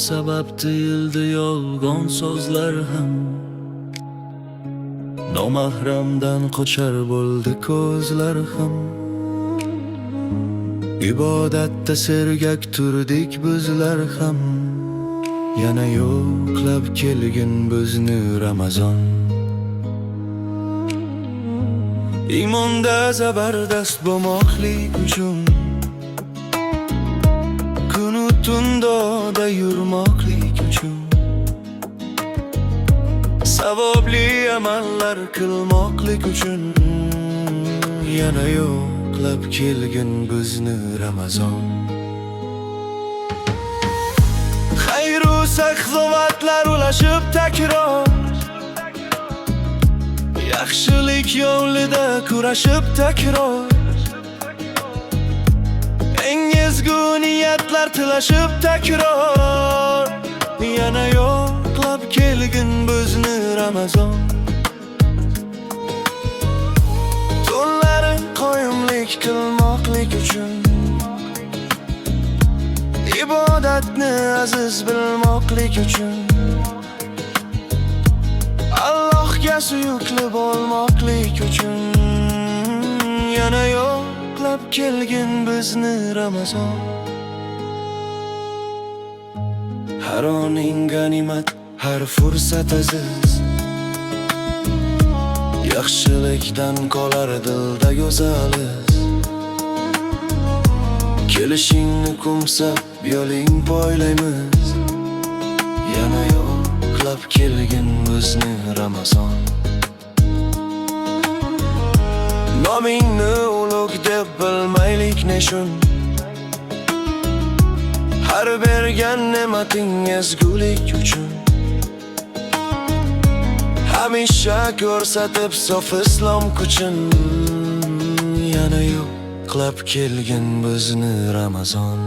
sabab deyildi yolg'on so'zlar ham. Nomahramdan qochar bo'ldi ko'zlar ham. Ibodatda sergak turdik bizlar ham. Yana yo'qlab kelgin bizni Ramazon. Iymonda zabardast bo'lmoqlik uchun kunu tundoda yurmoqlik uchun savobli amallar qilmoqlik uchun yana yo'qlab kelgin bizni Ramazon. Xayru saxovatlar ulashib takror, yaxshilik yo'lida kurashib takror, eng ezgu niyatlar tilashib takror yana yo'qlab kelgin bizni Ramazon. Tunlari qoyimlik qilmoqlik uchun ibodatni aziz bilmoqlik uchun Allohga suyukli bo'lmoqlik uchun yana yo'qlab kelgin bizni Ramazon. Har oning g'animat, har fursat aziz, yaxshilikdan qolar dilda go'zaliz. Kelishingni qo'msab yo'ling poylaymiz, yana yo'qlab kelgin bizni Ramazon. Nomingni ulug' deb bilmaylik neshun, har bergan ne'mating ezgulik uchun hamisha ko'rsatib sof islom kuchin yana yo'qlab kelgin bizni Ramazon.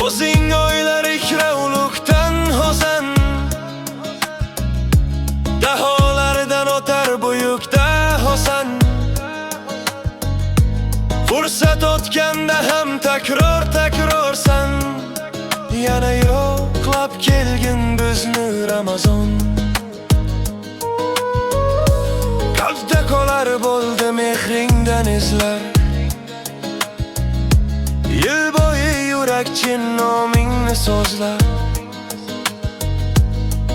O'zing o'ylar ikra ulug'dan ho'zan, daholardan o'tar buyukda ho'san. Fursat o'tganda ham takror-takrorsan, yana yo'qlab kelgin bizni Ramazon. Qalbda qolar bo'ldi mehringdan izlar, yil bo'yi yurak chin nomingni so'zlar.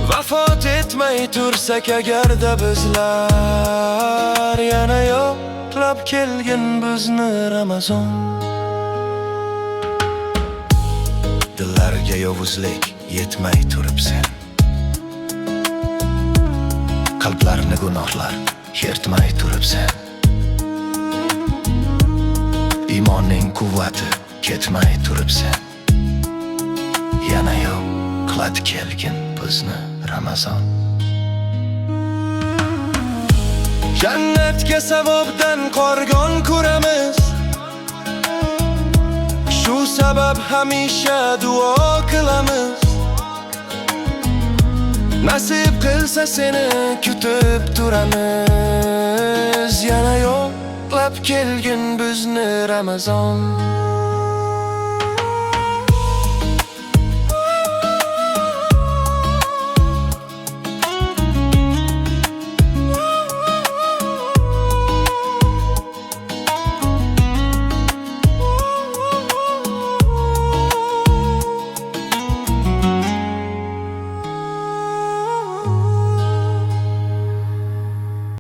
Vafot etmay tursak agarda bizlar, yana yo'qlab kelgin bizni Ramazon. Dillarga yovuzlik yetmay turib sen, qalblarni gunohlar yertmay turib sen, iymonning quvvati ketmay turib sen, yana yo'qlab kelgin bizni Ramazon. Jannatga savobdan qorgon kuramiz, shu sabab hamisha duo qilamiz. Nasib qilsa seni kutib turamiz, yana yo'qlab kelgin bizni Ramazon.